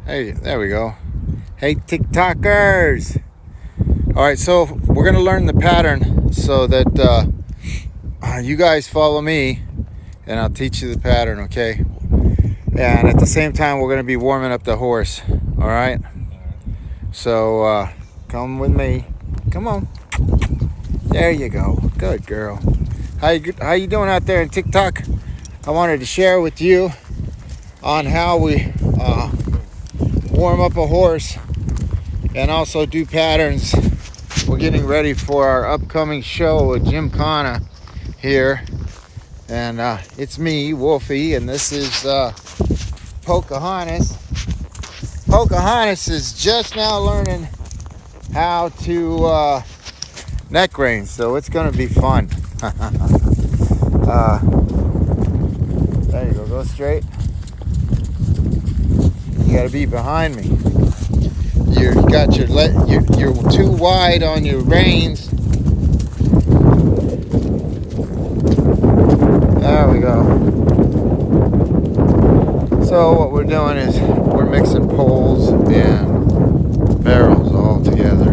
Hey, there we go. Hey, TikTokers. All right, so we're going to learn the pattern so that you guys follow me and I'll teach you the pattern, okay? And at the same time, we're going to be warming up the horse, all right? So come with me. Come on. There you go. Good girl. How you doing out there in TikTok? I wanted to share with you on how we warm up a horse and also do patterns. We're getting ready for our upcoming show at Gymkhana here, and it's me, Wolfie, and this is Pocahontas. Pocahontas is just now learning how to neck rein, so it's gonna be fun. There you go. Go straight. You gotta be behind me. You got you're too wide on your reins. There we go. So what we're doing is we're mixing poles and barrels all together.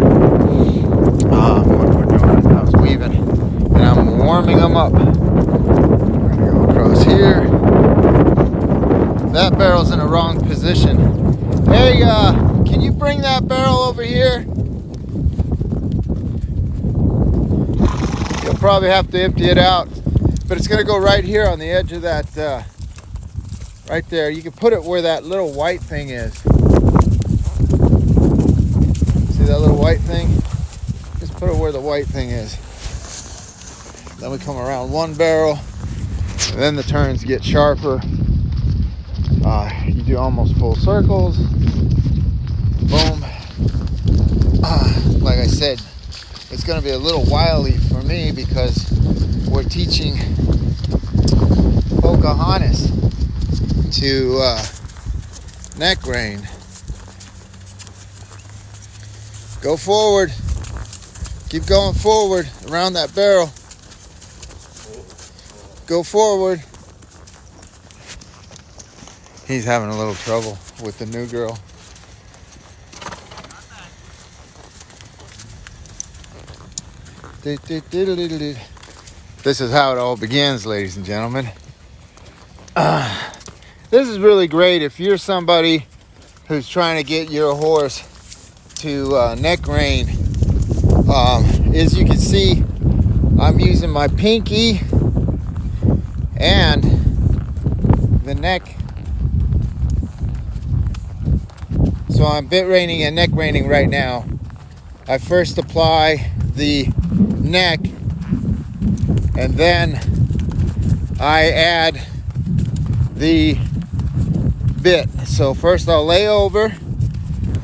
What we're doing, I was weaving and I'm warming them up. We're gonna go across here. That barrel's in the wrong position. Hey, can you bring that barrel over here? You'll probably have to empty it out, but it's gonna go right here on the edge of that, right there. You can put it where that little white thing is. See that little white thing? Just put it where the white thing is. Then we come around one barrel, and then the turns get sharper. You do almost full circles. Boom. Like I said, it's going to be a little wily for me because we're teaching Pocahontas to neck rein. Go forward. Keep going forward around that barrel. Go forward. He's having a little trouble with the new girl. This is how it all begins, ladies and gentlemen. This is really great if you're somebody who's trying to get your horse to neck rein. As you can see, I'm using my pinky and the neck. So I'm bit reining and neck reining right now. I first apply the neck and then I add the bit. So first I'll lay over.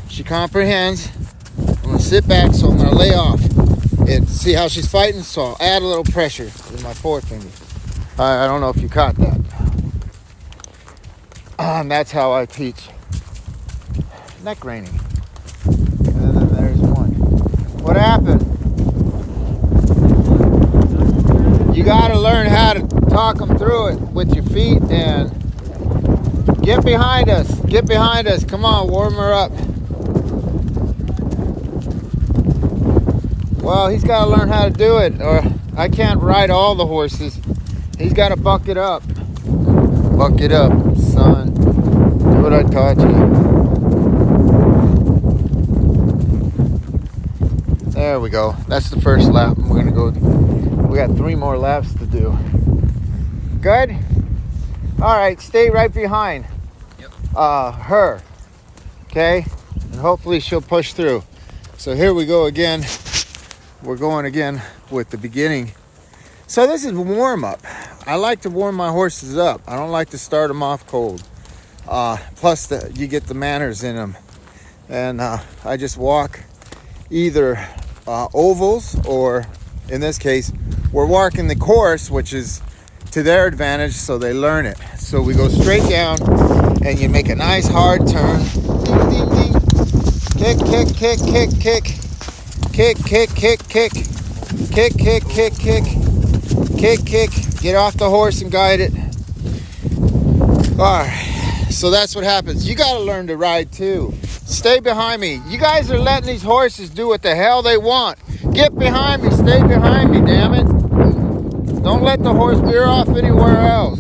She comprehends. I'm gonna sit back, so I'm gonna lay off. See how she's fighting? So I'll add a little pressure with my forefinger. I don't know if you caught that. And that's how I teach neck reining. And then there's one. What happened? You got to learn how to talk them through it with your feet and get behind us. Get behind us. Come on, warm her up. Well, he's got to learn how to do it, or I can't ride all the horses. He's got to buck it up. Buck it up, son. Do what I taught you. There we go. That's the first lap. We're gonna go. We got 3 more laps to do. Good. All right. Stay right behind. Yep. Her. Okay. And hopefully she'll push through. So here we go again. We're going again with the beginning. So this is warm up. I like to warm my horses up. I don't like to start them off cold. Plus, you get the manners in them. And I just walk either ovals, or in this case, we're walking the course, which is to their advantage, so they learn it. So we go straight down, and you make a nice hard turn. Ding, ding, ding. Kick, kick, kick, kick, kick. Kick, kick, kick, kick. Kick, kick, kick, kick. Kick, kick. Get off the horse and guide it. All right. So that's what happens. You got to learn to ride too. Stay behind me. You guys are letting these horses do what the hell they want. Get behind me. Stay behind me, damn it. Don't let the horse veer off anywhere else.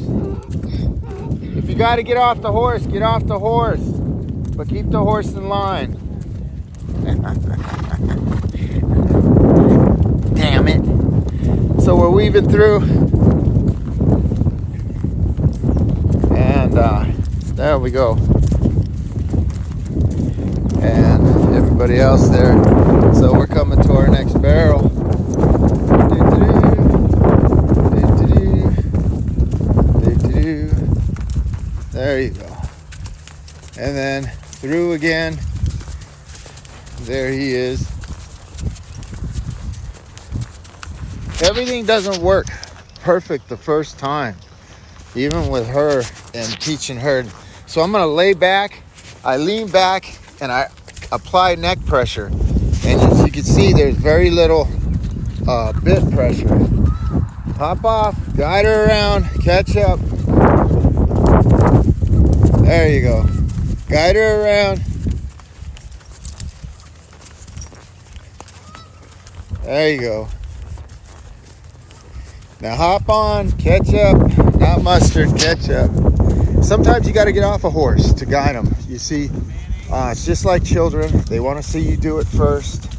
If you got to get off the horse, get off the horse. But keep the horse in line. Damn it. So we're weaving through. And there we go. And everybody else there. So we're coming to our next barrel. There you go. And then through again. There he is. Everything doesn't work perfect the first time, even with her and teaching her. So I'm gonna lay back, I lean back, and I apply neck pressure. And as you can see, there's very little bit pressure. Hop off, guide her around, catch up. There you go. Guide her around. There you go. Now hop on, catch up, not mustard, catch up. Sometimes you got to get off a horse to guide them. You see, it's just like children. They want to see you do it first.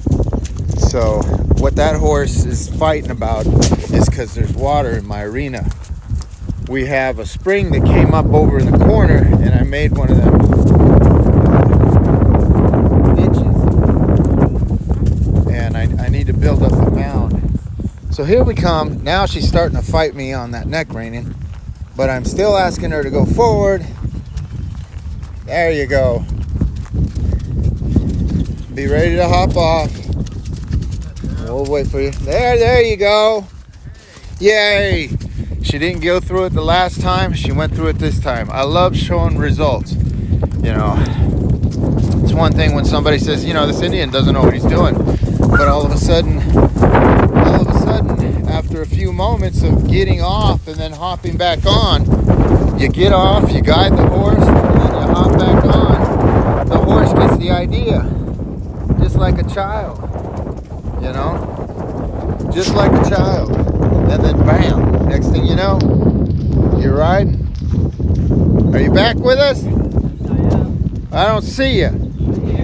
So what that horse is fighting about is because there's water in my arena. We have a spring that came up over in the corner, and I made one of them ditches. And I need to build up a mound. So here we come. Now she's starting to fight me on that neck reining, but I'm still asking her to go forward. There you go. Be ready to hop off. We'll wait for you. There you go. Yay. She didn't go through it the last time. She went through it this time. I love showing results. You know, it's one thing when somebody says, you know, this Indian doesn't know what he's doing. But all of a sudden, after a few moments of getting off and then hopping back on, you get off, you guide the horse, and then you hop back on. The horse gets the idea. Just like a child, you know? Just like a child. And then bam, next thing you know, you're riding. Are you back with us? I don't see you.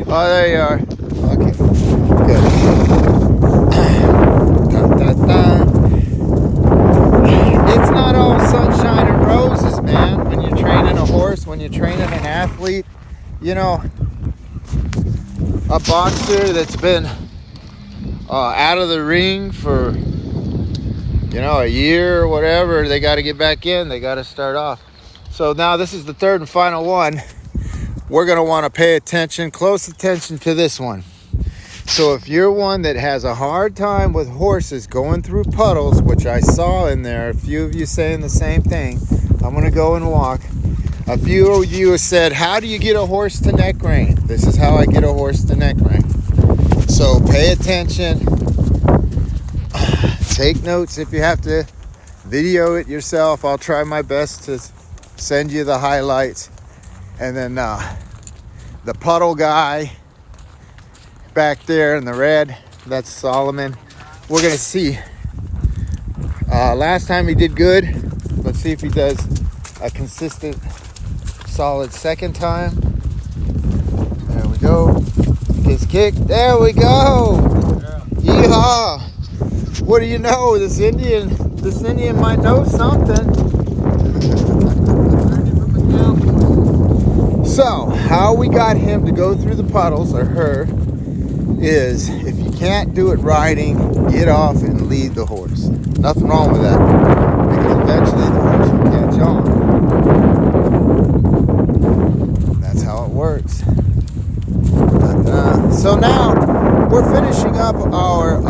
Oh, there you are. Okay, good. It's not all sunshine and roses, man. When you're training a horse, when you're training an athlete, you know, a boxer that's been out of the ring for, you know, a year or whatever, they got to get back in. They got to start off. So now this is the third and final one. We're going to want to pay attention, close attention to this one. So if you're one that has a hard time with horses going through puddles, which I saw in there, a few of you saying the same thing, I'm going to go and walk. A few of you have said, how do you get a horse to neck rein? This is how I get a horse to neck rein. So pay attention. Take notes if you have to video it yourself. I'll try my best to send you the highlights. And then the puddle guy back there in the red, that's Solomon. We're gonna see. Last time he did good. Let's see if he does a consistent, solid second time. There we go. His kick. There we go. Yeehaw! What do you know? This Indian might know something. So, how we got him to go through the puddles, or her, is if you can't do it riding, get off and lead the horse. Nothing wrong with that, because eventually the horse will catch on. That's how it works. So now we're finishing up our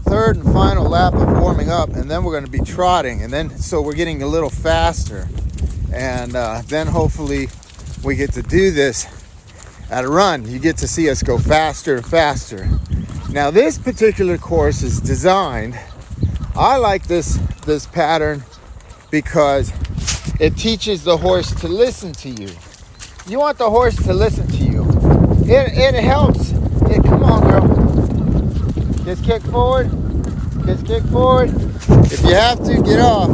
third and final lap of warming up, and then we're going to be trotting, and then so we're getting a little faster, and then hopefully we get to do this at a run. You get to see us go faster and faster. Now this particular course is designed, I like this pattern because It teaches the horse to listen to you. You want the horse to listen to you. It helps. Come on, girl. Just kick forward. Just kick forward. If you have to, get off.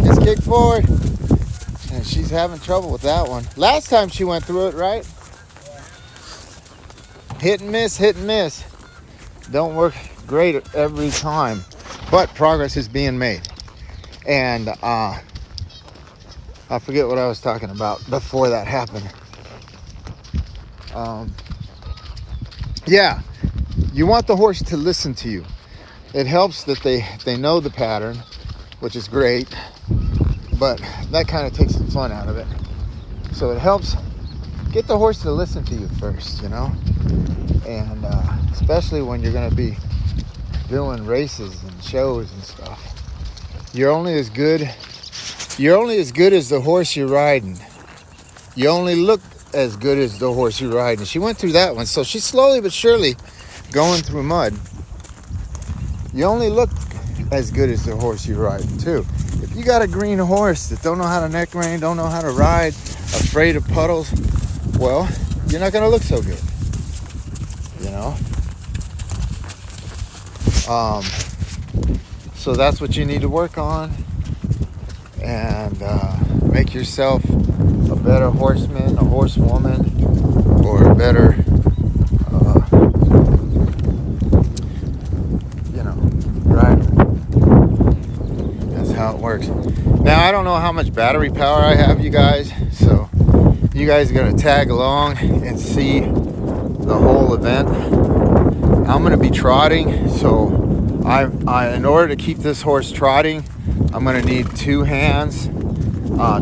Just kick forward. And she's having trouble with that one. Last time she went through it, right? Hit and miss, hit and miss. Don't work great every time. But progress is being made. And I forget what I was talking about before that happened. Yeah, you want the horse to listen to you. It helps that they know the pattern, which is great, but that kind of takes the fun out of it. So it helps get the horse to listen to you first, and especially when you're going to be doing races and shows and stuff. You're only as good as the horse you're riding. You only look as good as the horse you're riding. She went through that one, so she's slowly but surely going through mud. You only look as good as the horse you're riding too. If you got a green horse that don't know how to neck rein, don't know how to ride, afraid of puddles, well, you're not going to look so good. So that's what you need to work on, and make yourself a better horseman, a horsewoman, or a better, rider. That's how it works. Now, I don't know how much battery power I have, you guys, so you guys are going to tag along and see the whole event. I'm going to be trotting, so in order to keep this horse trotting, I'm going to need two hands,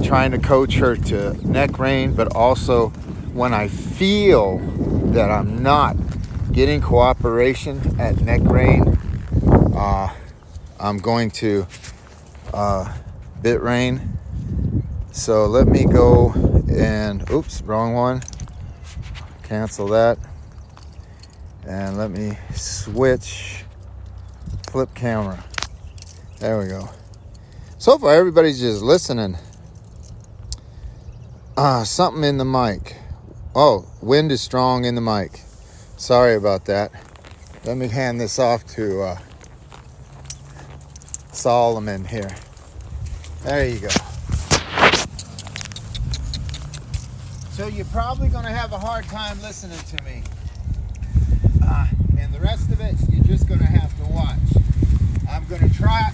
trying to coach her to neck rein, but also when I feel that I'm not getting cooperation at neck rein, I'm going to bit rein. So let me go and, oops, wrong one. Cancel that. And let me switch flip camera. There we go. So far, everybody's just listening. Something in the mic. Oh, wind is strong in the mic. Sorry about that. Let me hand this off to Solomon here. There you go. So you're probably going to have a hard time listening to me. And the rest of it, you're just going to have to watch. I'm going to trot.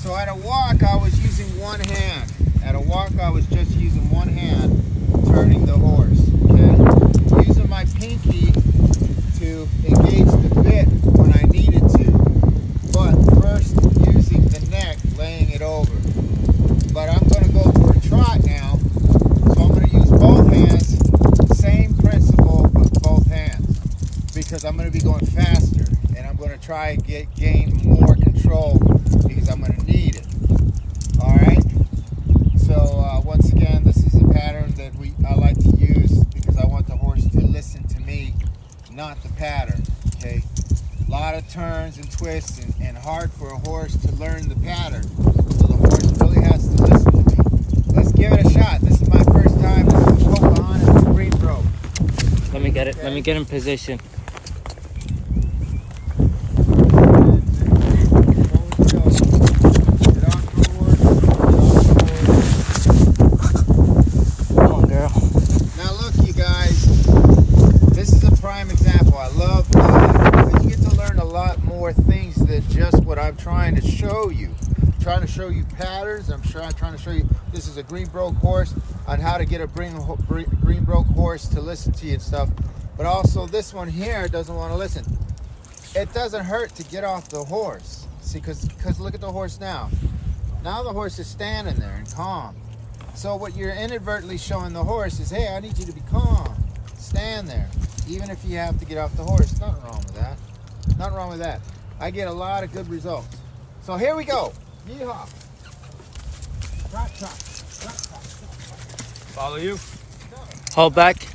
So at a walk, I was using one hand. At a walk, I was just using one hand, turning the horse. Okay? Using my pinky to engage the bit when I needed to. But first, using the neck, laying it over. But I'm going to go for a trot now. So I'm going to use both hands. Same principle with both hands. Because I'm going to be going faster. And I'm going to try and gain more control because I'm going to need it. Alright? So once again, this is a pattern that I like to use because I want the horse to listen to me, not the pattern. Okay? A lot of turns and twists and hard for a horse to learn the pattern. So the horse really has to listen to me. Let's give it a shot. This is my first time. This is Gymkhana Green Bro. Let me get it. Okay. Let me get in position. Trying to show you patterns. I'm trying to show you this is a green broke horse on how to get a green broke horse to listen to you and stuff. But also this one here doesn't want to listen. It doesn't hurt to get off the horse. See, because look at the horse now. Now the horse is standing there and calm. So what you're inadvertently showing the horse is, hey, I need you to be calm. Stand there. Even if you have to get off the horse. Nothing wrong with that. Nothing wrong with that. I get a lot of good results. So here we go. Yeehaw. Trot, trot. Trot, trot, trot. Follow you. Hold back.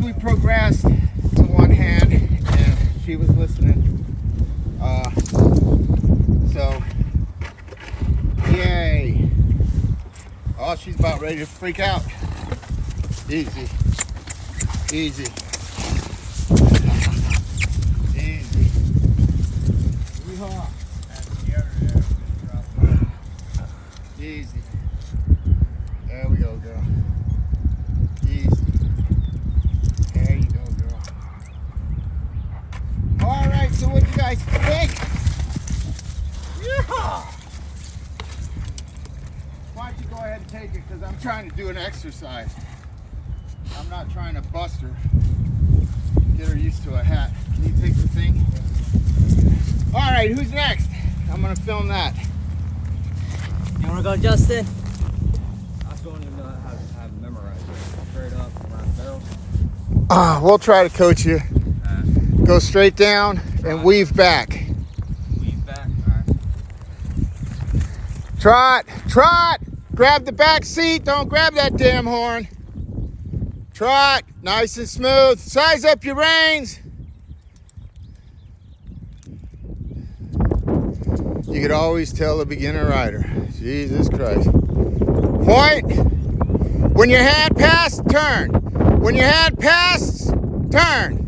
we progressed to one hand, and she was listening. So, yay. Oh, she's about ready to freak out. Easy. Easy. Easy. Yeehaw. Easy. There we go, girl. Easy. There you go, girl. All right, so what do you guys think? Yeehaw! Why don't you go ahead and take it, because I'm trying to do an exercise. I'm not trying to bust her. Get her used to a hat. Can you take the thing? All right, who's next? I'm gonna film that. You wanna go, Justin? I still don't even know how to memorize it. Straight up around the barrel. We'll try to coach you. Go straight down and weave back. Weave back. All right. Trot, trot. Grab the back seat. Don't grab that damn horn. Trot, nice and smooth. Size up your reins. You could always tell a beginner rider. Jesus Christ. Point. When your hand passes, turn. When your hand passes, turn.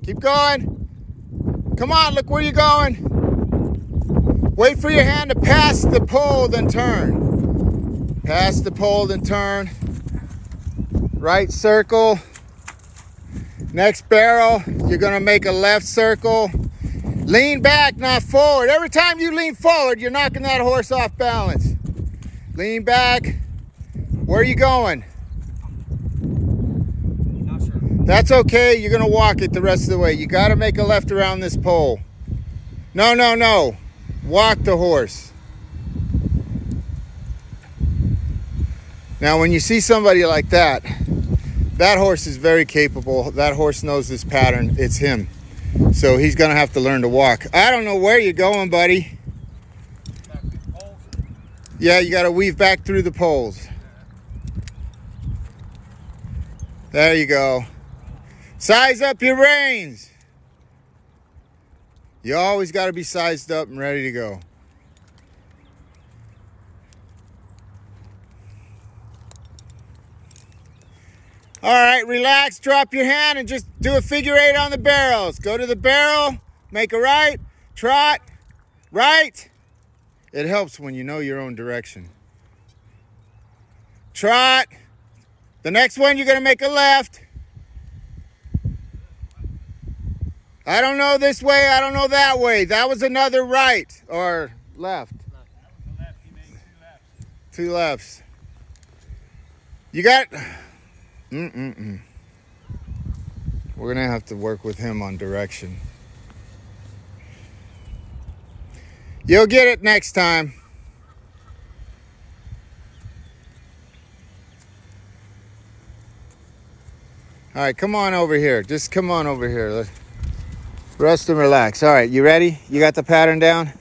Keep going. Come on, look where you're going. Wait for your hand to pass the pole, then turn. Pass the pole, then turn. Right circle. Next barrel, you're gonna make a left circle. Lean back, not forward. Every time you lean forward, you're knocking that horse off balance. Lean back. Where are you going? Not sure. That's okay. You're going to walk it the rest of the way. You got to make a left around this pole. No, no, no. Walk the horse. Now, when you see somebody like that, that horse is very capable. That horse knows this pattern. It's him. So he's going to have to learn to walk. I don't know where you're going, buddy. Back through the poles. Yeah, you got to weave back through the poles. There you go. Size up your reins. You always got to be sized up and ready to go. All right, relax, drop your hand and just do a figure 8 on the barrels. Go to the barrel, make a right, trot, right. It helps when you know your own direction. Trot. The next one, you're going to make a left. I don't know this way, I don't know that way. That was another right or left. That was the left. He made 2 lefts. You got... We're going to have to work with him on direction. You'll get it next time. All right, come on over here. Just come on over here. Let's rest and relax. All right, you ready? You got the pattern down?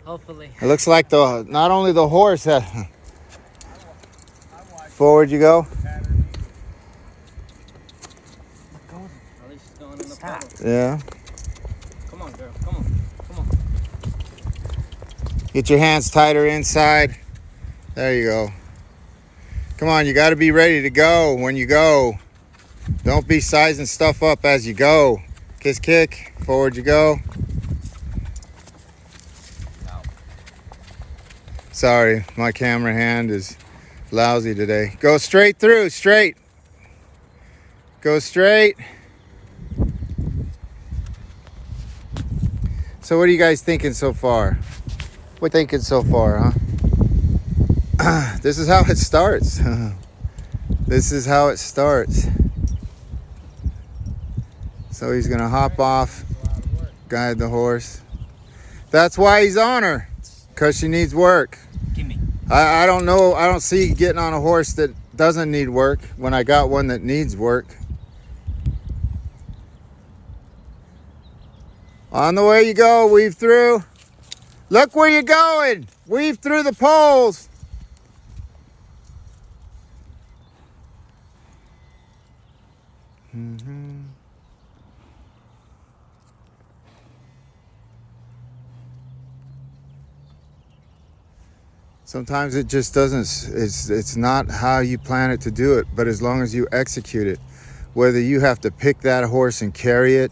Hopefully. It looks like not only the horse has... Forward you go. At least she's going in the puddle. Yeah. Come on, girl. Come on. Come on. Get your hands tighter inside. There you go. Come on, you got to be ready to go when you go. Don't be sizing stuff up as you go. Kiss, kick. Forward you go. Sorry, my camera hand is lousy today. Go straight through, straight. Go straight. So what are you guys thinking so far? We're thinking so far, huh? This is how it starts. This is how it starts. So he's gonna hop off, guide the horse. That's why he's on her, because she needs work. Gimme. I don't know, I don't see getting on a horse that doesn't need work when I got one that needs work. On the way you go, weave through. Look where you're going. Weave through the poles. Mm-hmm. Sometimes it just doesn't, it's not how you plan it to do it, but as long as you execute it, whether you have to pick that horse and carry it,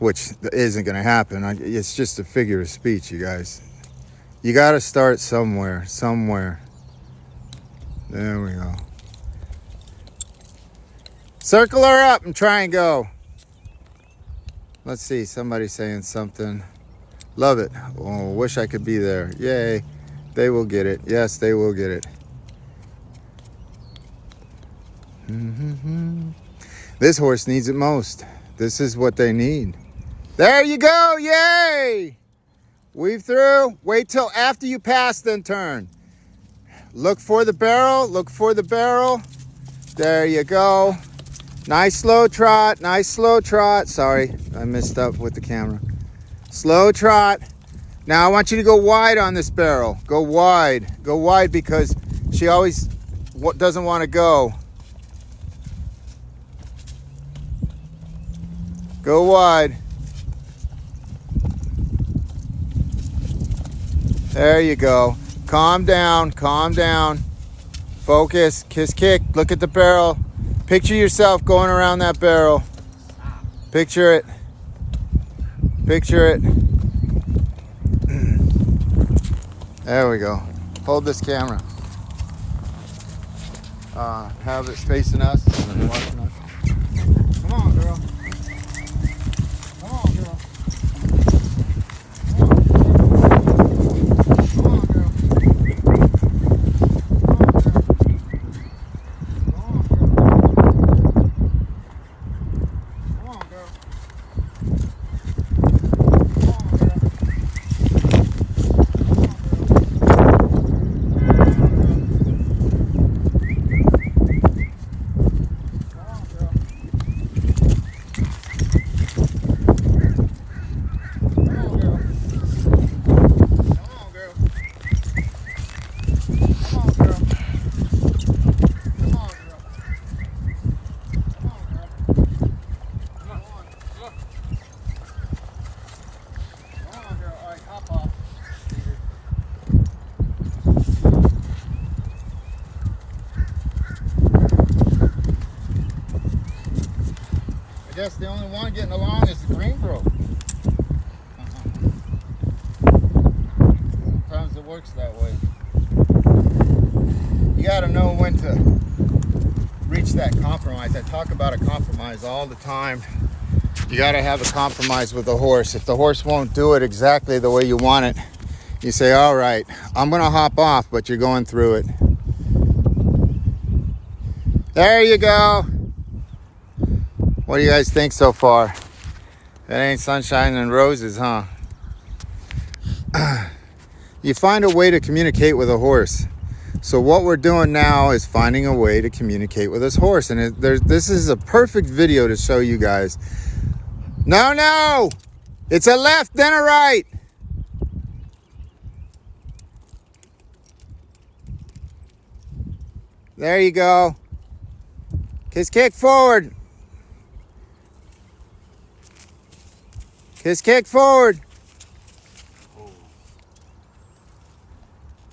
which isn't going to happen. It's just a figure of speech, you guys. You got to start somewhere. There we go. Circle her up and try and go. Let's see, somebody's saying something. Love it. Oh, wish I could be there. Yay. They will get it. Yes, they will get it. Mm-hmm. This horse needs it most. This is what they need. There you go. Yay. Weave through. Wait till after you pass, then turn. Look for the barrel. Look for the barrel. There you go. Nice slow trot. Nice slow trot. Sorry, I messed up with the camera. Slow trot. Now I want you to go wide on this barrel. Go wide. Go wide because she always doesn't want to go. Go wide. There you go. Calm down. Calm down. Focus. Kiss, kick. Look at the barrel. Picture yourself going around that barrel. Picture it. Picture it. There we go. Hold this camera. Have it facing us and watching us. Come on, girl. Come on, girl. Come on, girl. I guess the only one getting along is the green girl. Sometimes it works that way. You got to know when to reach that compromise. I talk about a compromise all the time. You got to have a compromise with the horse. If the horse won't do it exactly the way you want it, you say, all right, I'm going to hop off, but you're going through it. There you go. What do you guys think so far? That ain't sunshine and roses, huh? You find a way to communicate with a horse. So what we're doing now is finding a way to communicate with this horse. And this is a perfect video to show you guys. No! It's a left, then a right. There you go. Kiss, kick, forward. Kiss, kick, forward.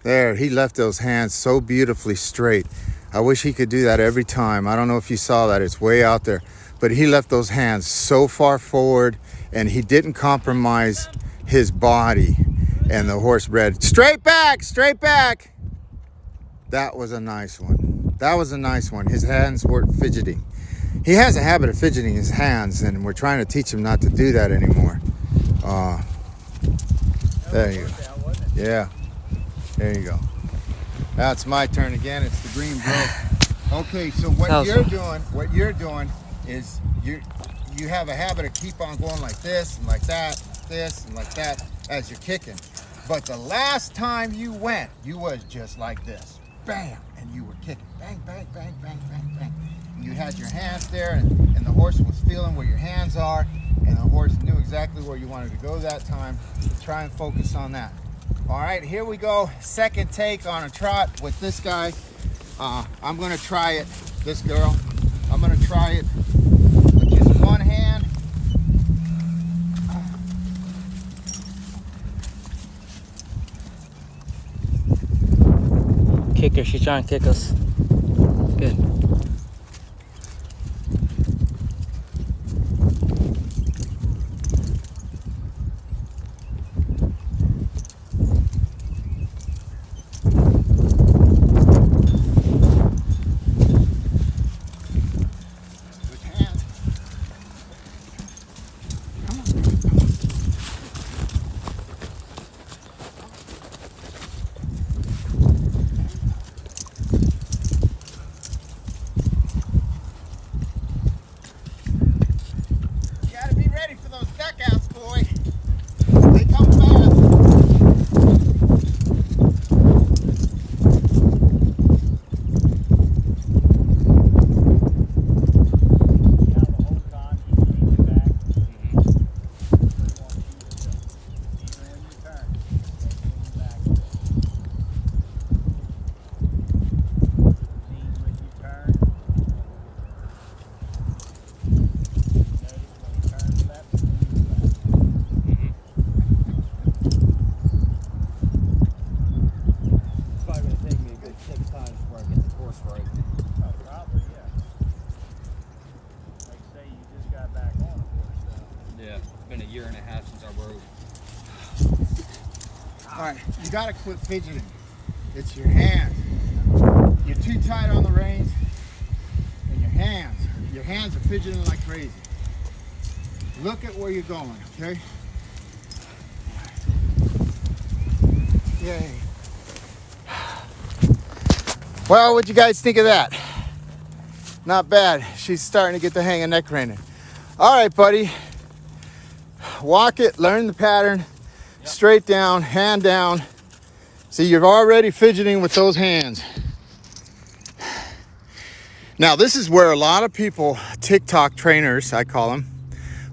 There, he left those hands so beautifully straight. I wish he could do that every time. I don't know if you saw that. It's way out there. But he left those hands so far forward, and he didn't compromise his body. And the horse bred straight back, straight back. That was a nice one. That was a nice one. His hands weren't fidgeting. He has a habit of fidgeting his hands, and we're trying to teach him not to do that anymore. There you go. Yeah. There you go. That's my turn again. It's the green bro. Okay, so what you're doing is you have a habit of keep on going like this and like that, this and like that as you're kicking. But the last time you went, you was just like this. Bam! And you were kicking. Bang, bang, bang, bang, bang, bang. And you had your hands there, and the horse was feeling where your hands are, and the horse knew exactly where you wanted to go that time. So try and focus on that. All right, here we go. Second take on a trot with this guy. I'm gonna try it, this girl. I'm gonna try it Kick her. She's trying to kick us. Good. All right, you gotta quit fidgeting. It's your hands. You're too tight on the reins, and your hands are fidgeting like crazy. Look at where you're going, okay? Yay. Well, what'd you guys think of that? Not bad. She's starting to get the hang of neck craning. All right, buddy. Walk it, learn the pattern. Straight down, hand down. See, you're already fidgeting with those hands. Now, this is where a lot of people, TikTok trainers, I call them,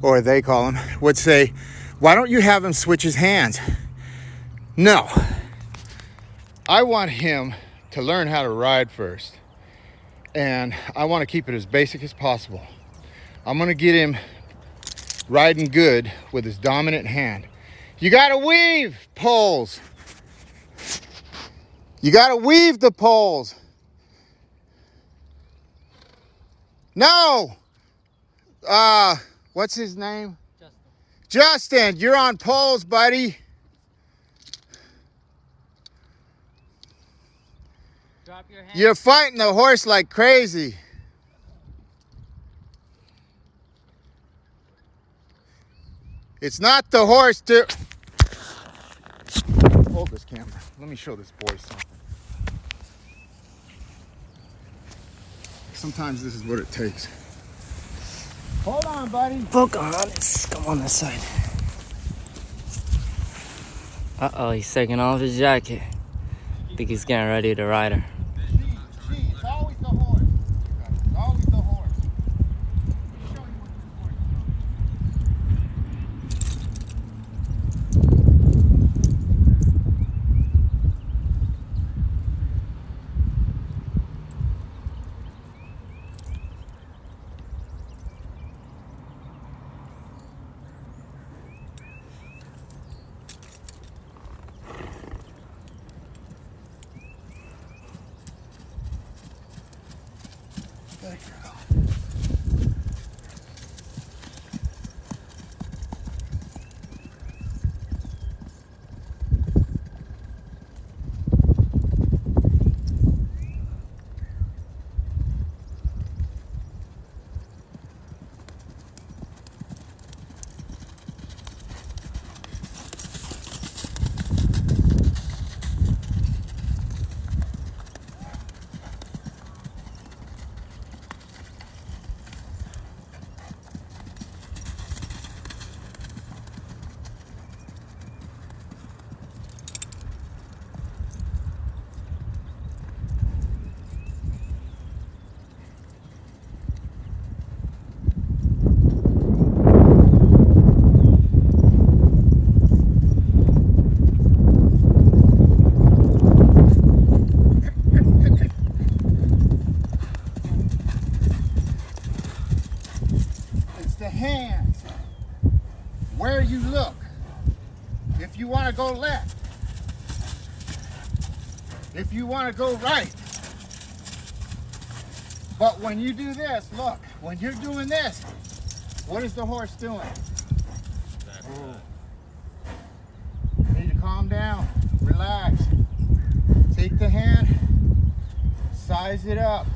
or they call them, would say, why don't you have him switch his hands? No. I want him to learn how to ride first. And I want to keep it as basic as possible. I'm going to get him riding good with his dominant hand. You gotta weave poles. You gotta weave the poles. No! What's his name? Justin, you're on poles, buddy. Drop your hand. You're fighting the horse like crazy. It's not the horse to... Hold this camera. Let me show this boy something. Sometimes this is what it takes. Hold on, buddy. Pocahontas, come on this side. Uh-oh, he's taking off his jacket. I think he's getting ready to ride her. It's always the horse. It's always the horse. Let me show you what this horse is doing. Hands where you look. If you want to go left, if you want to go right. But when you do this, look, when you're doing this, what is the horse doing? You need to calm down, relax. Take the hand, size it up.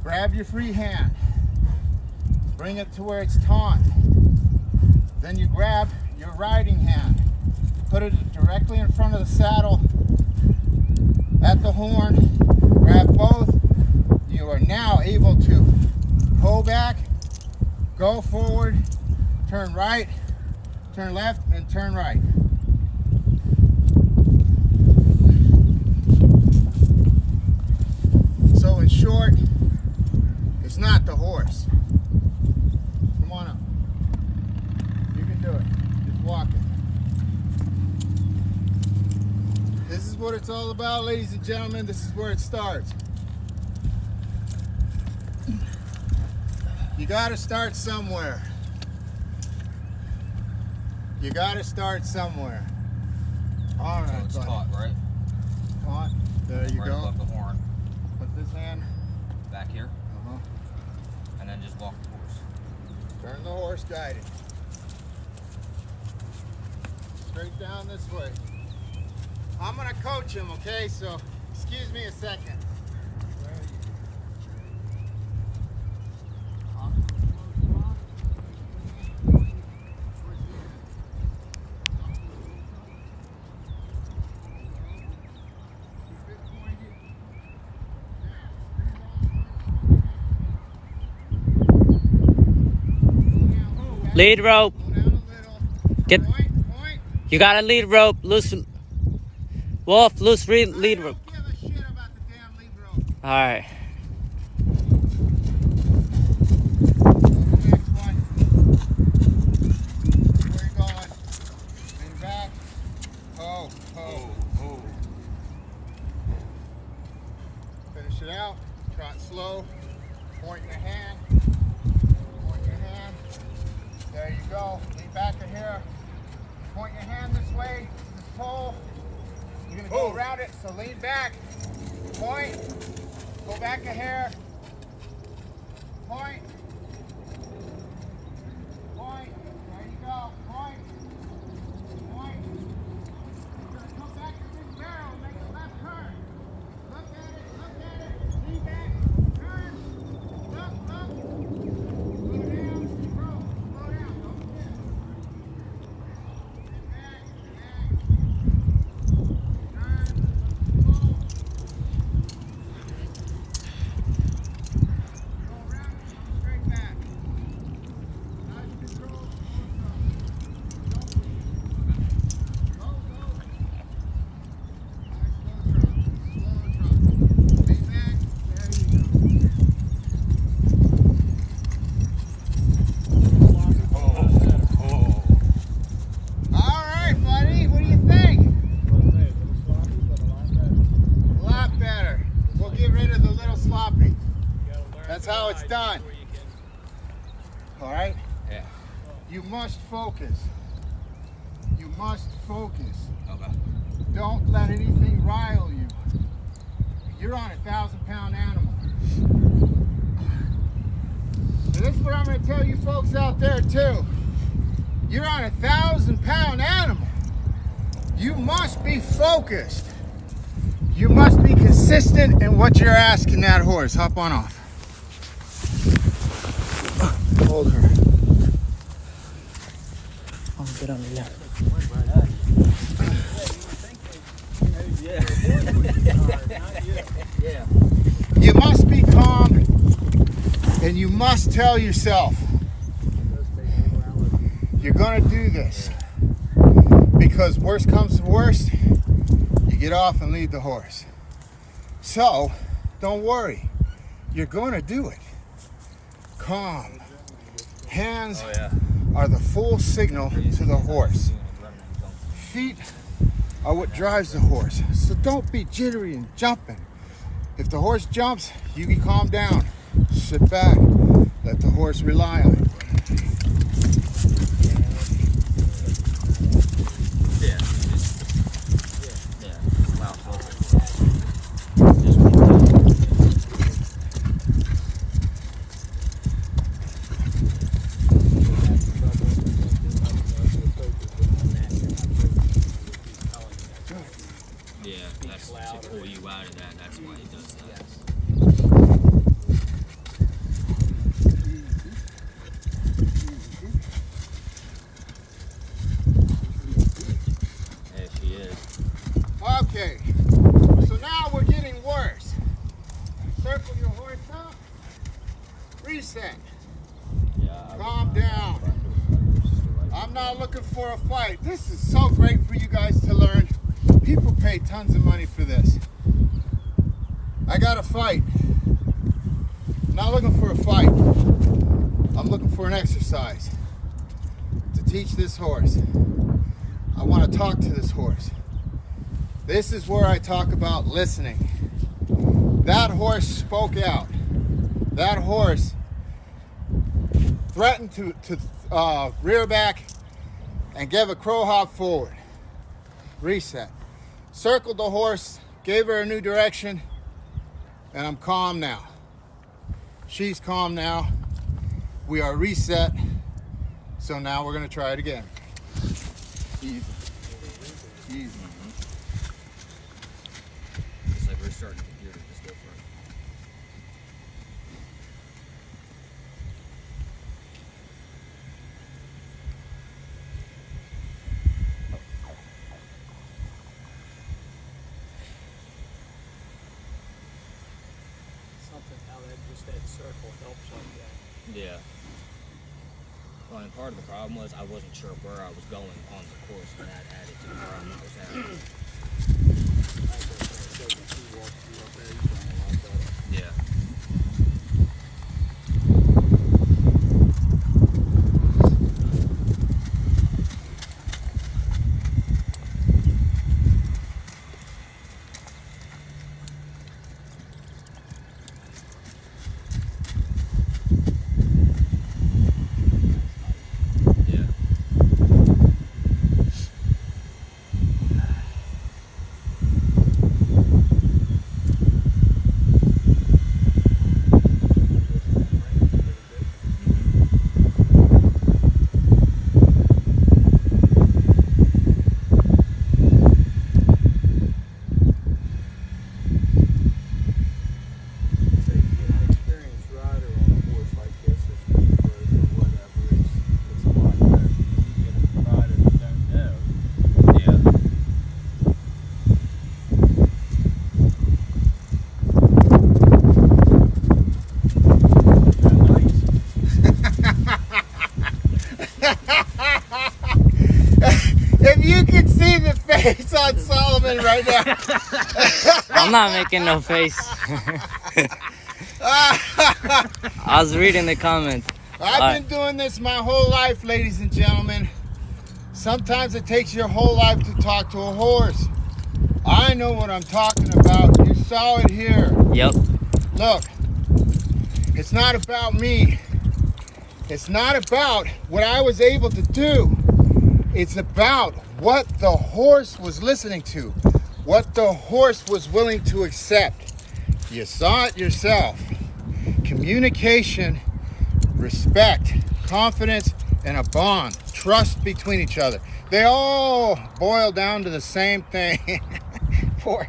Grab your free hand, bring it to where it's taut. Then you grab your riding hand, put it directly in front of the saddle at the horn, grab both. You are now able to pull back, go forward, turn right, turn left, and turn right. So in short, it's not the horse. Come on up. You can do it. Just walk it. This is what it's all about, ladies and gentlemen. This is where it starts. You got to start somewhere. You got to start somewhere. All right, so it's buddy. taut, right? Taut. There you right go. above the horn. Put this hand Back here. And then just walk the horse. Turn the horse, guide it. Straight down this way. I'm gonna coach him, okay? So, excuse me a second. Lead rope. Get. Point. You got a lead rope. Loose. Wolf, loose lead rope. I don't give a shit about the damn lead rope. All right. Next one. Where you going? Lean back. Oh. Finish it out. Trot slow. Point your hand. Point your hand. There you go. Lean back to here. Point your hand this way to this pole. You're gonna go around it, so lean back. Point. Go back a hair. Point. Point. There you go. Point. Point. You're gonna come back to this barrel and make a left turn. Look at it. Look at it. Lean back. Turn. Look. Slow down. Slow down. Don't hit. Back. Turn. Pull. Go around and come straight back. Nice control. Don't leave. Go. Nice slow trot. Lean back. There you go. All right, buddy. What do you think? A lot better. We'll get rid of the little sloppy. That's how it's done. All right? Yeah. You must focus. You must focus. Okay. Don't let anything rile you. You're on a 1,000-pound animal. And this is what I'm going to tell you folks out there too. You're on a 1,000-pound animal. You must be focused. You must be consistent in what you're asking that horse. Hop on off. Hold her. Oh, get on there. Yeah. You must be calm, and you must tell yourself, you're going to do this. Because worst comes to worst, you get off and lead the horse. So, don't worry. You're going to do it. Calm. Hands are the full signal to the horse. Feet are what drives the horse. So don't be jittery and jumping. If the horse jumps, you can calm down. Sit back. Let the horse rely on it. Yeah. Wow. It does that. Yes. There she is. Okay, so now we're getting worse. Circle your horse up. Reset. Yeah. Calm down. I'm not looking for a fight. This is so great for you guys to learn. People pay tons of money for this. I got a fight. I'm not looking for a fight. I'm looking for an exercise to teach this horse. I want to talk to this horse. This is where I talk about listening. That horse spoke out. That horse threatened to rear back and give a crow hop forward. Reset. Circled the horse, gave her a new direction, and I'm calm now. She's calm now. We are reset. So now we're gonna try it again. Easy. Easy. It's like we're starting the computer, just go for it. Something how that circle helps like that. Yeah. Well, and part of the problem was I wasn't sure where I was going on the course, and that added to the problem I was having. Yeah. If you can see the face on Solomon right now. I'm not making no face. I was reading the comments. I've been doing this my whole life, ladies and gentlemen. Sometimes it takes your whole life to talk to a horse. I know what I'm talking about. You saw it here. Yep. Look, it's not about me. It's not about what I was able to do. It's about what the horse was listening to, what the horse was willing to accept. You saw it yourself. Communication, respect, confidence, and a bond, trust between each other. They all boil down to the same thing. poor.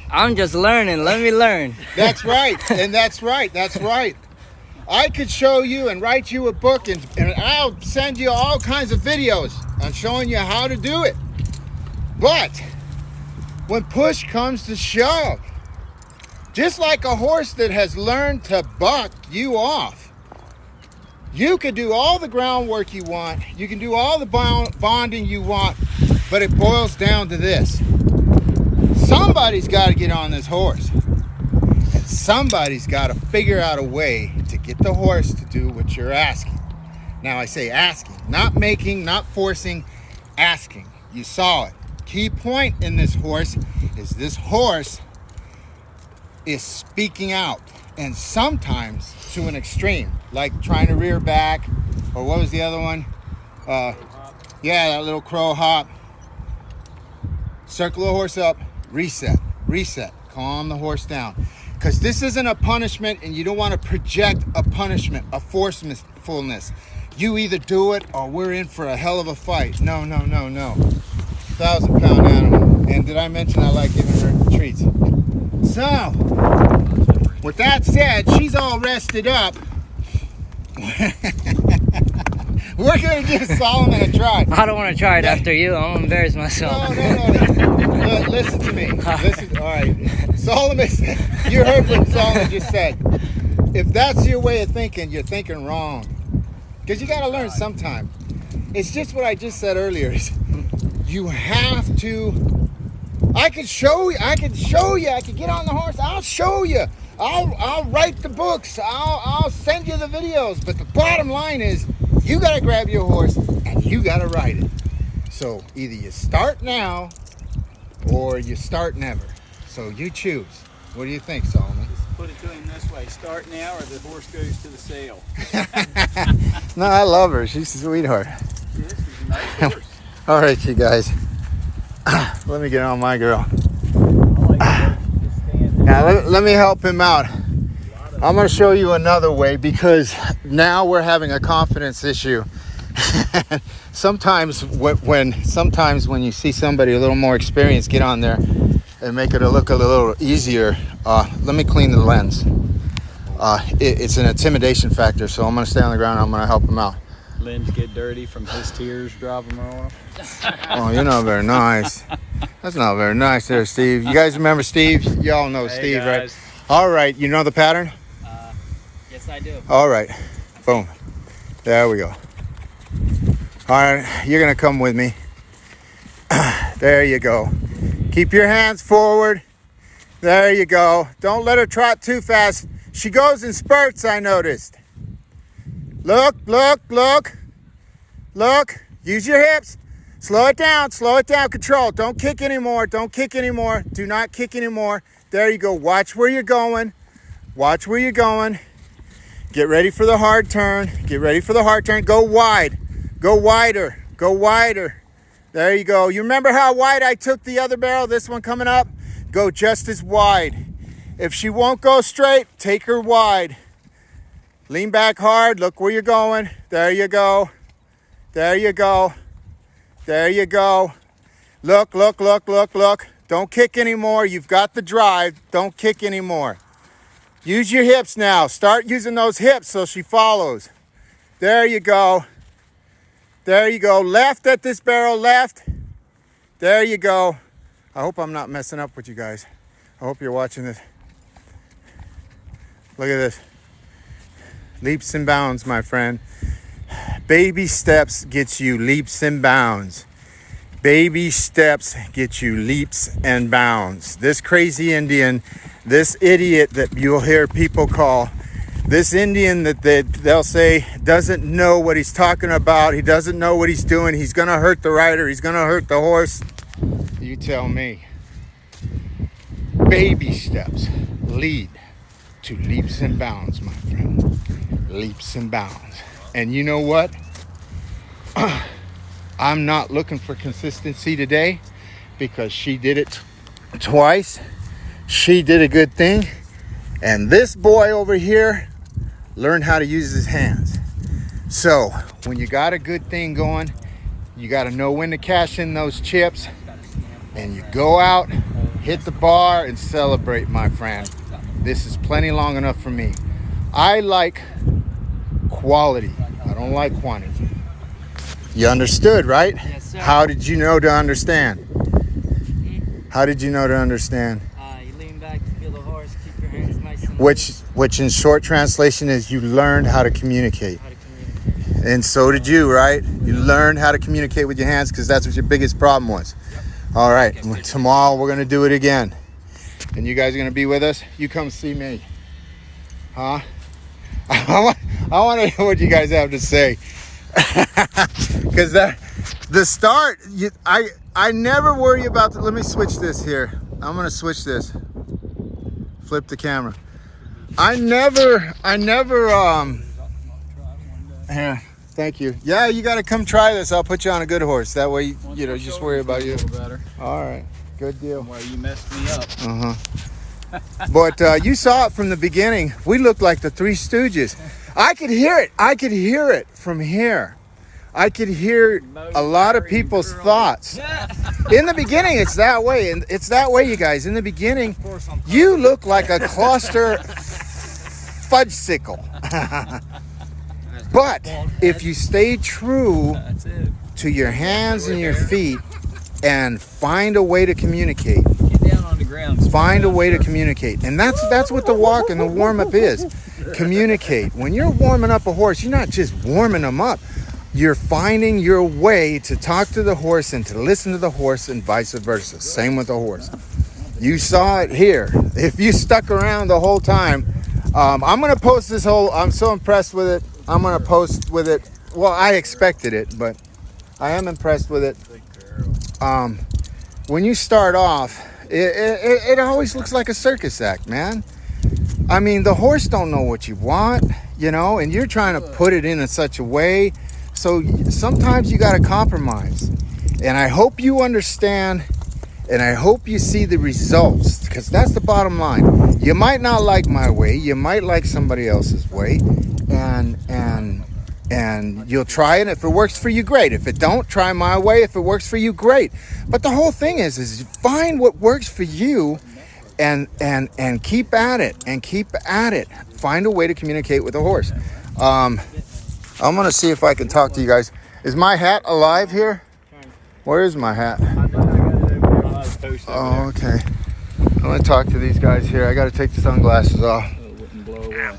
I'm just learning. Let me learn. That's right, and that's right. I could show you and write you a book, and I'll send you all kinds of videos on showing you how to do it. But when push comes to shove, just like a horse that has learned to buck you off, you can do all the groundwork you want, you can do all the bonding you want, but it boils down to this. Somebody's got to get on this horse. And somebody's got to figure out a way to get the horse to do what you're asking. Now I say asking, not making, not forcing, asking. You saw it. Key point in this horse is this horse is speaking out, and sometimes to an extreme, like trying to rear back, or what was the other one? Yeah, that little crow hop. Circle the horse up, reset, calm the horse down. Because this isn't a punishment, and you don't want to project a punishment, a forcefulness. You either do it or we're in for a hell of a fight. No. 1,000-pound animal. And did I mention I like giving her treats. So, with that said, she's all rested up. We're going to give Solomon a try. I don't want to try it after you. I'm gonna embarrass myself. No. Listen to me. Listen. All right. Solomon, you heard what Solomon just said. If that's your way of thinking, you're thinking wrong. Because you got to learn sometime. It's just what I just said earlier. You have to. I could show you. I could get on the horse. I'll show you. I'll write the books. I'll send you the videos. But the bottom line is, you got to grab your horse and you got to ride it. So either you start now or you start never. So you choose. What do you think, Solomon? Just put it to him this way. Start now or the horse goes to the sale. No, I love her. She's a sweetheart. Yes, she's a nice horse. All right, you guys. Let me get on my girl. Now, let me help him out. I'm going to show you another way because now we're having a confidence issue. sometimes when you see somebody a little more experienced get on there and make it look a little easier, let me clean the lens. It's an intimidation factor, so I'm going to stay on the ground and I'm going to help him out. Lens get dirty from his tears driving off. Oh, you're not very nice. That's not very nice there, Steve. You guys remember Steve? Y'all know Hey, Steve, guys. right? All right, you know the pattern? Yes, I do. All right, boom. There we go. All right, you're gonna come with me. There you go. Keep your hands forward. There you go. Don't let her trot too fast. She goes in spurts, I noticed. Look. Use your hips. Slow it down, control. Don't kick anymore. Do not kick anymore. There you go. Watch where you're going. Get ready for the hard turn. Go wide. Go wider. There you go. You remember how wide I took the other barrel? This one coming up? Go just as wide. If she won't go straight, take her wide. Lean back hard. Look where you're going. There you go. Look. Don't kick anymore. You've got the drive. Don't kick anymore. Use your hips now. Start using those hips so she follows. There you go. Left at this barrel, left. There you go. I hope I'm not messing up with you guys. I hope you're watching this. Look at this. Leaps and bounds, my friend. Baby steps gets you leaps and bounds. Baby steps get you leaps and bounds. This crazy Indian, this idiot that you'll hear people call, this Indian that they'll say doesn't know what he's talking about. He doesn't know what he's doing. He's going to hurt the rider. He's going to hurt the horse. You tell me. Baby steps lead to leaps and bounds, my friend. Leaps and bounds. And you know what? I'm not looking for consistency today because she did it twice. She did a good thing. And this boy over here learned how to use his hands. So when you got a good thing going, you got to know when to cash in those chips. And you go out, hit the bar, and celebrate, my friend. This is plenty long enough for me. I like quality. I don't like quantity. You understood, right? Yes, sir. How did you know to understand? How did you know to understand? You lean back, feel the horse, keep your hands nice and Which in short translation is you learned how to communicate. how to communicate. And so did you, right? You learned how to communicate with your hands because that's what your biggest problem was. All right, tomorrow we're going to do it again. And you guys are going to be with us? You come see me. Huh? I want to hear what you guys have to say. Because the start, I never worry about let me switch this here. I'm going to switch this. Flip the camera. I never, here, thank you. Yeah, you got to come try this. I'll put you on a good horse. That way, you know, just worry about you. Better. All right, good deal. Well, you messed me up. But you saw it from the beginning. We looked like the Three Stooges. I could hear it from here. I could hear a lot of people's thoughts. In the beginning, it's that way. And it's that way, you guys. In the beginning, you look like a cluster fudgesicle. But if you stay true to your hands and your feet and find a way to communicate, Get down on the ground. find a way to communicate. And that's what the walk and the warm-up is. Communicate. When you're warming up a horse, you're not just warming them up. You're finding your way to talk to the horse and to listen to the horse and vice versa. Same with the horse. You saw it here. If you stuck around the whole time, I'm going to post this whole, I'm so impressed with it. I'm going to post with it. Well, I expected it, but I am impressed with it. When you start off, it always looks like a circus act, man. I mean, the horse don't know what you want, you know, and you're trying to put it in such a way. So sometimes you got to compromise. And I hope you understand, and I hope you see the results, because that's the bottom line. You might not like my way. You might like somebody else's way. And you'll try it. If it works for you, great. If it don't, try my way. If it works for you, great. But the whole thing is find what works for you and keep at it and keep at it. Find a way to communicate with the horse. I'm going to see if I can talk to you guys. Is my hat alive here? Where is my hat? Oh, okay. I'm going to talk to these guys here. I got to take the sunglasses off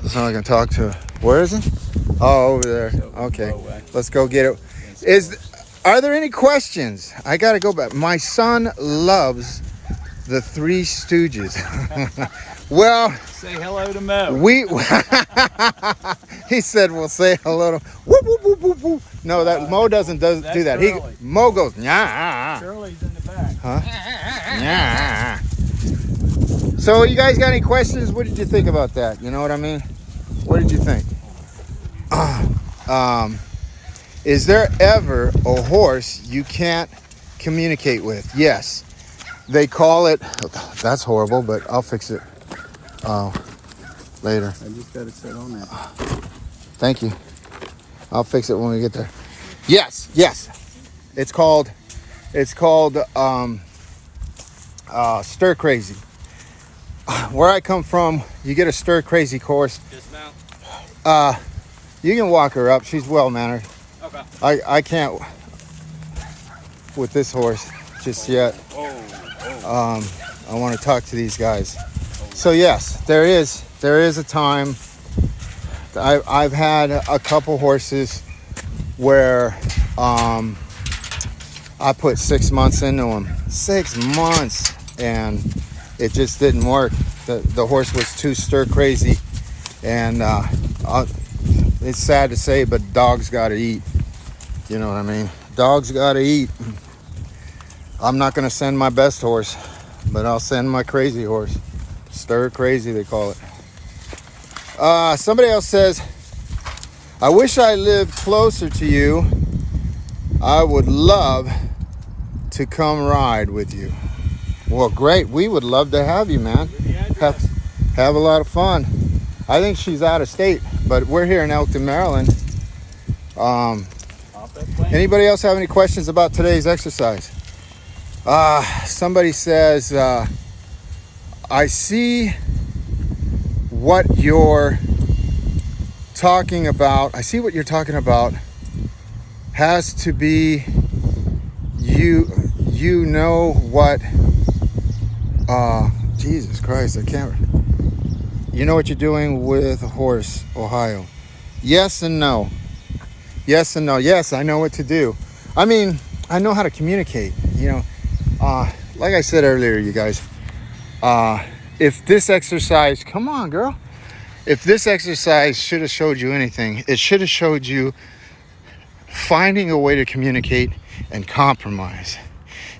so I can talk to. Where is it? Oh, over there. Okay. Let's go get it. Are there any questions? I got to go back. My son loves the Three Stooges. Well, Say hello to Mo. He said we'll say hello to whoop, whoop, whoop, whoop, whoop. No, that Mo doesn't do that. Curly. Mo goes nyah. Shirley's in the back. Huh? Yeah. So you guys got any questions? What did you think about that? You know what I mean? What did you think? Is there ever a horse you can't communicate with? Yes. They call it, that's horrible, but I'll fix it later. I just got to sit on that. Thank you. I'll fix it when we get there. Yes. It's called stir crazy. Where I come from, you get a stir crazy horse. Dismount. You can walk her up. She's well mannered. Okay. I can't with this horse just yet. I want to talk to these guys. So yes, there is a time. I've had a couple horses where I put 6 months into them. 6 months, and it just didn't work. The horse was too stir crazy, and it's sad to say, but dogs got to eat. You know what I mean? Dogs got to eat. I'm not going to send my best horse, but I'll send my crazy horse. Stir crazy, they call it. Somebody else says, I wish I lived closer to you. I would love to come ride with you. Well, great. We would love to have you, man. Have a lot of fun. I think she's out of state, but we're here in Elkton, Maryland. Anybody else have any questions about today's exercise? Somebody says, I see what you're talking about. I see what you're talking about has to be you know what Jesus Christ, I can't. You know what you're doing with a horse, Ohio. Yes and no. Yes and no. Yes, I know what to do. I mean, I know how to communicate, you know. Like I said earlier, you guys, if this exercise, come on, girl. If this exercise should have showed you anything, it should have showed you finding a way to communicate and compromise.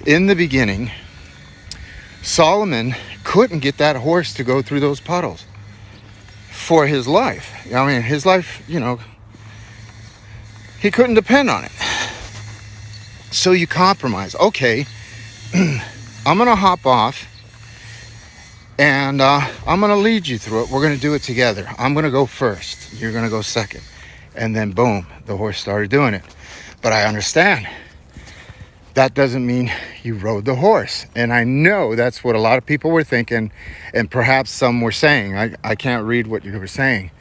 In the beginning, Solomon couldn't get that horse to go through those puddles for his life. I mean, his life, you know, he couldn't depend on it. So you compromise. Okay, I'm going to hop off and I'm going to lead you through it. We're going to do it together. I'm going to go first. You're going to go second. And then boom, the horse started doing it. But I understand. That doesn't mean you rode the horse. And I know that's what a lot of people were thinking, and perhaps some were saying. I can't read what you were saying.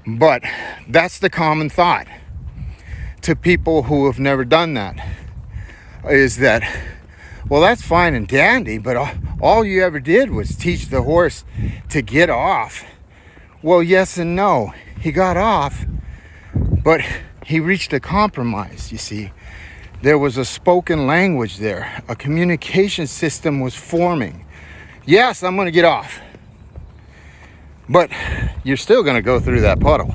But that's the common thought to people who have never done that, is that, well, that's fine and dandy, but all you ever did was teach the horse to get off. Well, yes and no. He got off, but he reached a compromise, you see. There was a spoken language there. A communication system was forming. Yes, I'm going to get off. But you're still going to go through that puddle.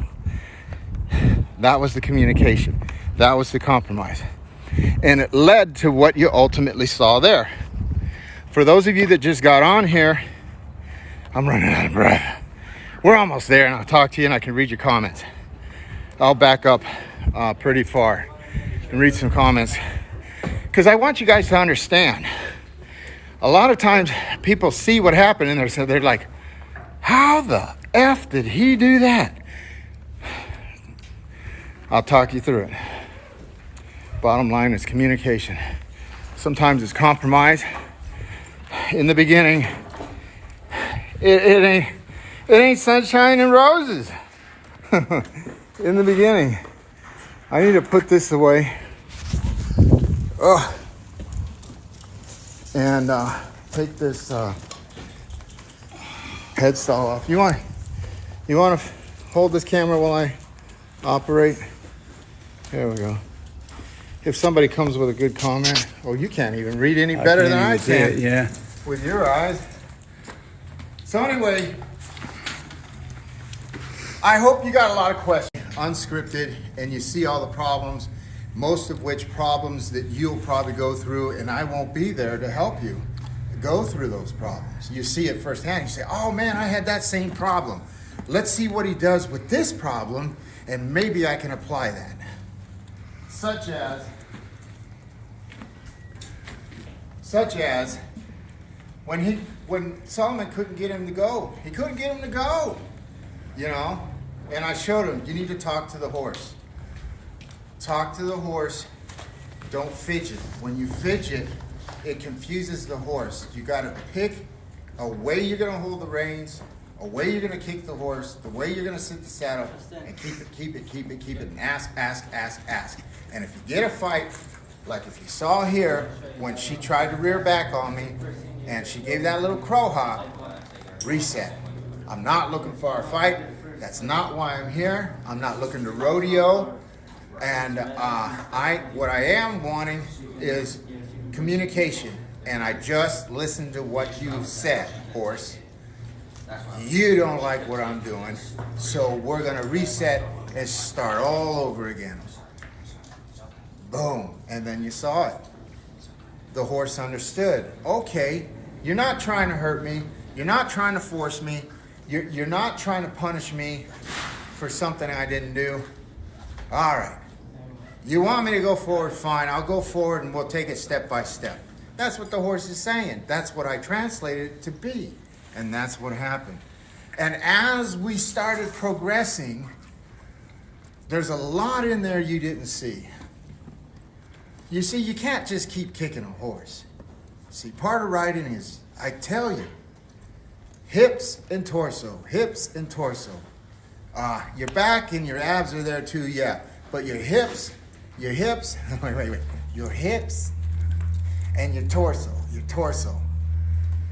That was the communication. That was the compromise. And it led to what you ultimately saw there. For those of you that just got on here, I'm running out of breath. We're almost there, and I'll talk to you and I can read your comments. I'll back up pretty far and read some comments, because I want you guys to understand. A lot of times people see what happened and they're like, how the F did he do that? I'll talk you through it. Bottom line is communication. Sometimes it's compromise. In the beginning, it ain't sunshine and roses. In the beginning. I need to put this away. And take this headstall off. You want to hold this camera while I operate? There we go. If somebody comes with a good comment, oh, you can't even read any better than I can. Yeah. With your eyes. So anyway, I hope you got a lot of questions, unscripted, and you see all the problems, most of which problems that you'll probably go through, and I won't be there to help you go through those problems. You see it firsthand. You say, oh man, I had that same problem. Let's see what he does with this problem, and maybe I can apply that. Such as when Solomon couldn't get him to go. He couldn't get him to go, you know? And I showed him, you need to talk to the horse. Talk to the horse. Don't fidget. When you fidget, it confuses the horse. You got to pick a way you're going to hold the reins, a way you're going to kick the horse, the way you're going to sit the saddle, and keep it, and ask. And if you get a fight, like if you saw here, when she tried to rear back on me, and she gave that little crow hop, reset. I'm not looking for a fight. That's not why I'm here. I'm not looking to rodeo. And what I am wanting is communication. And I just listened to what you said, horse. You don't like what I'm doing, so we're gonna reset and start all over again. Boom, and then you saw it. The horse understood. Okay, you're not trying to hurt me. You're not trying to force me. You're not trying to punish me for something I didn't do. All right. You want me to go forward? Fine. I'll go forward and we'll take it step by step. That's what the horse is saying. That's what I translated it to be. And that's what happened. And as we started progressing, there's a lot in there you didn't see. You see, you can't just keep kicking a horse. See, part of riding is, I tell you, hips and torso, hips and torso. Your back and your abs are there too, yeah. But your hips, wait, your hips and your torso.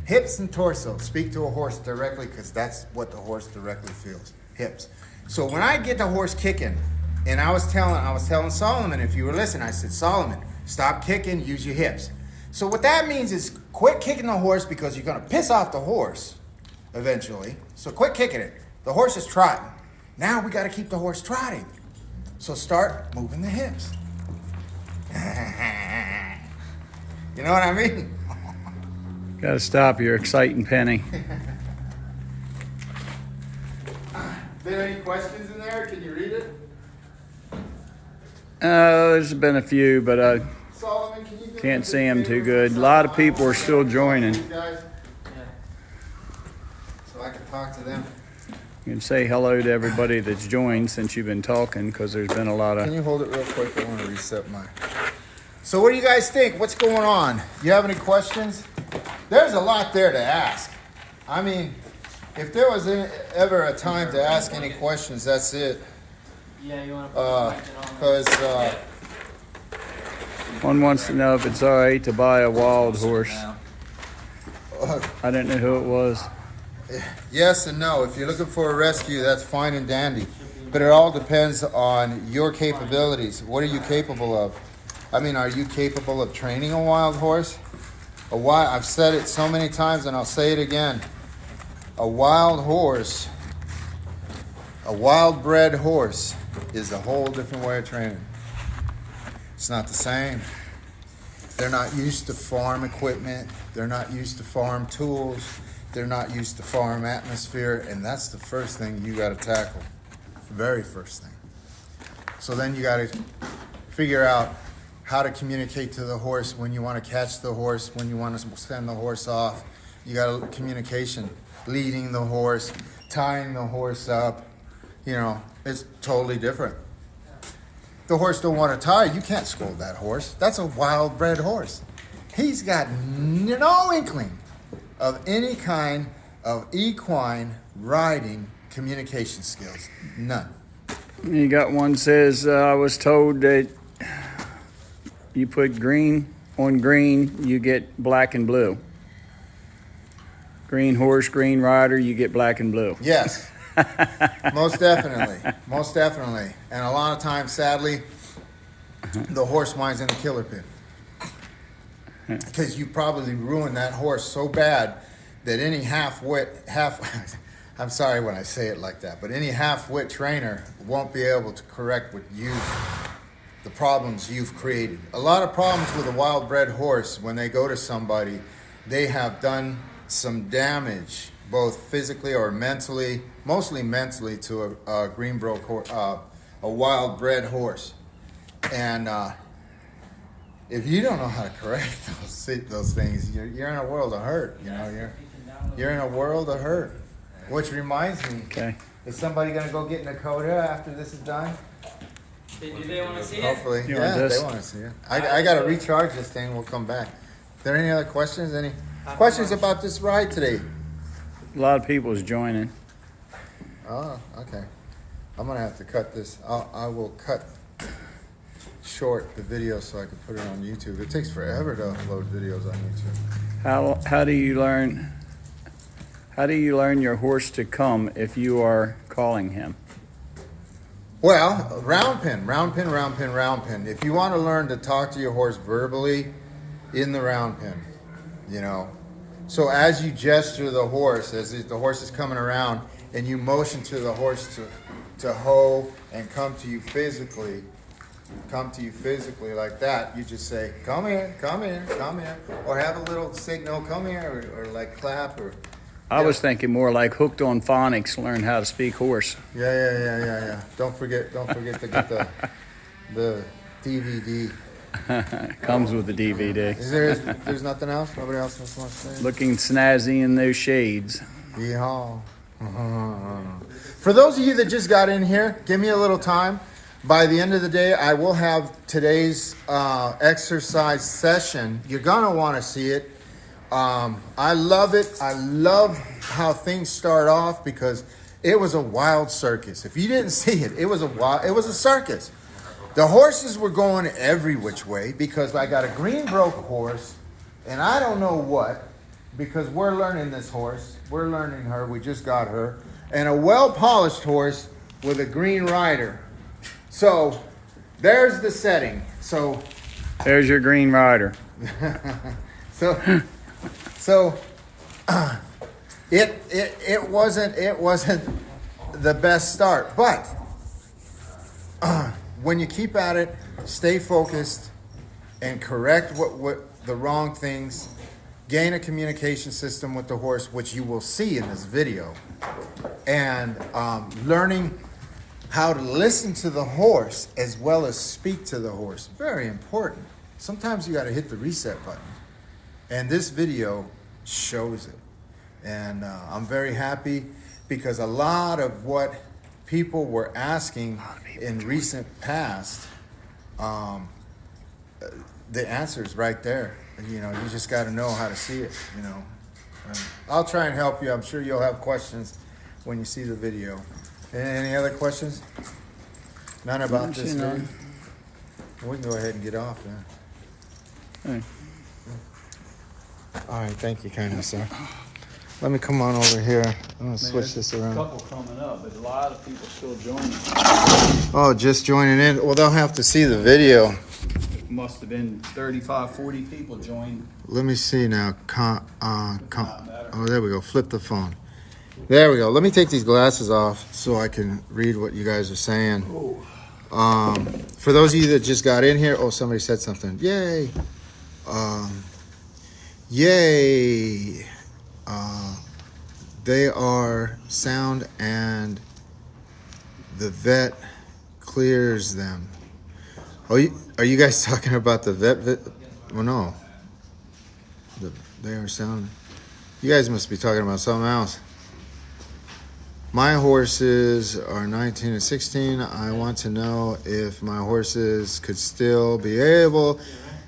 Hips and torso. Speak to a horse directly, because that's what the horse directly feels. Hips. So when I get the horse kicking, and I was telling Solomon, if you were listening, I said, Solomon, stop kicking, use your hips. So what that means is quit kicking the horse, because you're going to piss off the horse eventually. So quit kicking it. The horse is trotting. Now we got to keep the horse trotting. So start moving the hips. You know what I mean? Got to stop. You're exciting, Penny. There any questions in there? Can you read it? There's been a few, but Solomon, can you do can't me a see them favor? too good. A lot of people are still joining. You guys, so I can talk to them. You can say hello to everybody that's joined since you've been talking, because there's been a lot Can of... you hold it real quick? I want to reset my... So what do you guys think? What's going on? You have any questions? There's a lot there to ask. I mean, if there was ever a time to ask any questions, that's it. Yeah, you want to Because One wants to know if it's all right to buy a wild horse. I didn't know who it was. yes and no. If you're looking for a rescue, that's fine and dandy. But it all depends on your capabilities. What are you capable of? I mean, are you capable of training a wild horse? I've said it so many times and I'll say it again. A wild horse, a wild bred horse is a whole different way of training. It's not the same. They're not used to farm equipment. They're not used to farm tools. They're not used to farm atmosphere. And that's the first thing you got to tackle. Very first thing. So then you got to figure out how to communicate to the horse when you want to catch the horse, when you want to send the horse off. You got communication, leading the horse, tying the horse up. You know, it's totally different. The horse don't want to tie, you can't scold that horse. That's a wild bred horse. He's got no inkling of any kind of equine riding communication skills. None. You got one says, I was told that you put green on green, you get black and blue. Green horse, green rider, you get black and blue. Yes. Most definitely. Most definitely. And a lot of times, sadly, the horse winds in the killer pin. Because you probably ruined that horse so bad that any I'm sorry when I say it like that, but any half-wit trainer won't be able to correct the problems you've created. A lot of problems with a wild bred horse, when they go to somebody, they have done some damage, both physically or mentally, mostly mentally, to a a wild bred horse. And if you don't know how to correct those things, you're in a world of hurt. You know, you're in a world of hurt. Which reminds me, Okay. is somebody gonna go get Nakota after this is done? Do they want to see it? Hopefully, You want yeah, this? they want to see it. I gotta recharge this thing. We'll come back. Are there any other questions? Any questions about this ride today? A lot of people is joining. Oh, okay. I'm gonna have to cut this. I will cut short the video so I can put it on YouTube. It takes forever to upload videos on YouTube. How do you learn? How do you learn your horse to come if you are calling him? Well, round pin, round pin, round pin, round pin. If you want to learn to talk to your horse verbally, in the round pin, you know. So as you gesture the horse, as the horse is coming around, and you motion to the horse to hoe and come to you physically like that, you just say, come here, come here, come here, or have a little signal, come here, or like clap, or I was thinking more like Hooked on Phonics, learn how to speak horse. yeah. Don't forget to get the DVD. Comes with the DVD. There's nothing else? Nobody else wants to say? Looking snazzy in those shades. Yeehaw. For those of you that just got in here, give me a little time. By the end of the day, I will have today's exercise session. You're going to want to see it. I love it. I love how things start off because it was a wild circus. If you didn't see it, it was a circus. The horses were going every which way because I got a green broke horse and I don't know what, because we're learning this horse. We're learning her. We just got her. And a well-polished horse with a green rider. So there's the setting. So There's your green rider. So it wasn't the best start, but when you keep at it, stay focused, and correct what the wrong things, gain a communication system with the horse, which you will see in this video, and learning how to listen to the horse as well as speak to the horse. Very important. Sometimes you got to hit the reset button. And this video shows it. And I'm very happy because a lot of what people were asking in recent past, the answer is right there. You know, you just got to know how to see it. You know, I'll try and help you. I'm sure you'll have questions when you see the video. Any other questions? None about this video? We can go ahead and get off then. All right, thank you kindly, sir. Let me come on over here. I'm gonna switch this around. A couple coming up, but a lot of people still joining. Oh, just joining in. Well, they'll have to see the video. It must have been 35, 40 people joined. Let me see now. Oh, there we go. Flip the phone. There we go. Let me take these glasses off so I can read what you guys are saying. For those of you that just got in here, oh, somebody said something. Yay. Yay. They are sound and the vet clears them. Oh, are you guys talking about the vet? Well, no. They are sound. You guys must be talking about something else. My horses are 19 and 16. I want to know if my horses could still be able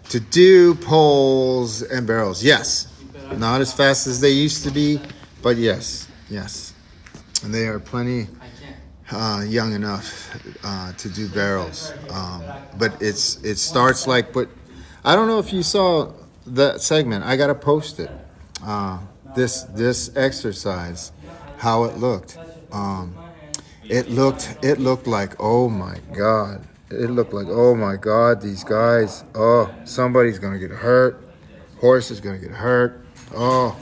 to do poles and barrels. Yes. Not as fast as they used to be, but yes. And they are plenty young enough to do barrels. But it starts like, but I don't know if you saw that segment. I got to post it. This exercise, how it looked. It looked like, oh my God. It looked like, oh my God, these guys, oh, somebody's going to get hurt. Horse is going to get hurt. Oh.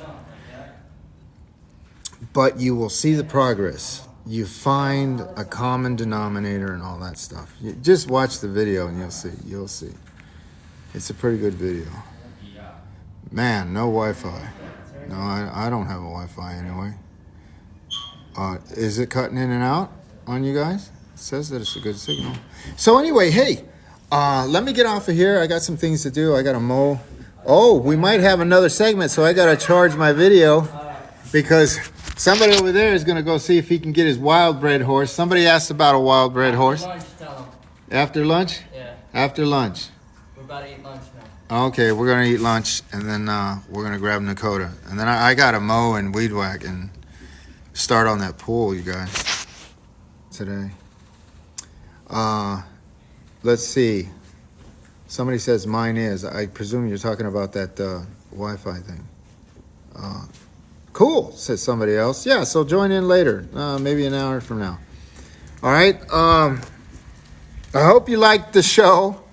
But you will see the progress. You find a common denominator and all that stuff. You just watch the video and you'll see. It's a pretty good video. Man, no Wi-Fi. No, I don't have a Wi-Fi anyway. Is it cutting in and out on you guys? It says that it's a good signal. So anyway, hey, let me get off of here. I got some things to do. I got to mow. Oh, we might have another segment, so I got to charge my video because somebody over there is going to go see if he can get his wild bred horse. Somebody asked about a wild bred horse. Lunch, tell him. After lunch? Yeah. After lunch. We're about to eat lunch now. Okay, we're going to eat lunch, and then we're going to grab Nakota. And then I got to mow and weed whack and start on that pool, you guys, today. Let's see. Somebody says mine is. I presume you're talking about that Wi-Fi thing. Cool, says somebody else. Yeah, so join in later, maybe an hour from now. All right. I hope you liked the show.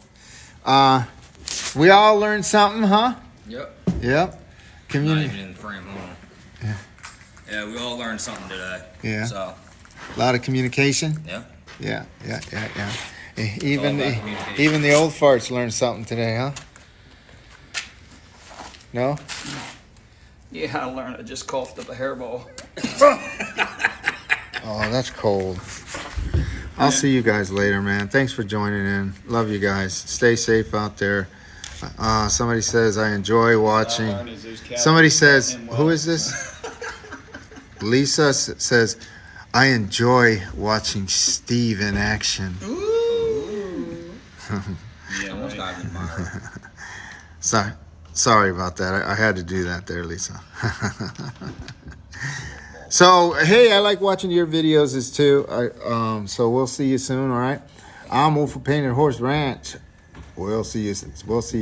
We all learned something, huh? Yep. Yep. Not even in the frame. Hold on. Yeah, we all learned something today. Yeah. So. A lot of communication. Yeah. Yeah. Even the old farts learned something today, huh? No? Yeah, I learned. I just coughed up a hairball. Oh, that's cold. I'll see you guys later, man. Thanks for joining in. Love you guys. Stay safe out there. Somebody says, I enjoy watching. Somebody says, who is this? Lisa says, I enjoy watching Steve in action. Sorry about that. I had to do that there, Lisa. So, hey, I like watching your videos as too. So we'll see you soon, all right? I'm Wolf of Painted Horse Ranch. We'll see you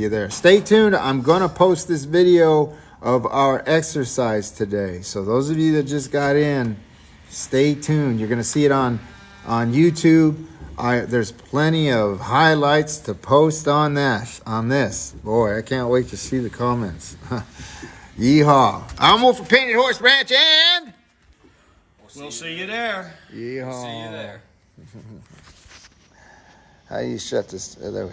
there. Stay tuned. I'm going to post this video of our exercise today. So those of you that just got in, stay tuned. You're going to see it on YouTube. There's plenty of highlights to post on this. Boy, I can't wait to see the comments. Yeehaw. I'm Wolf of Painted Horse Ranch and... We'll see you there. Yeehaw. See you there. How do you shut this? There we go.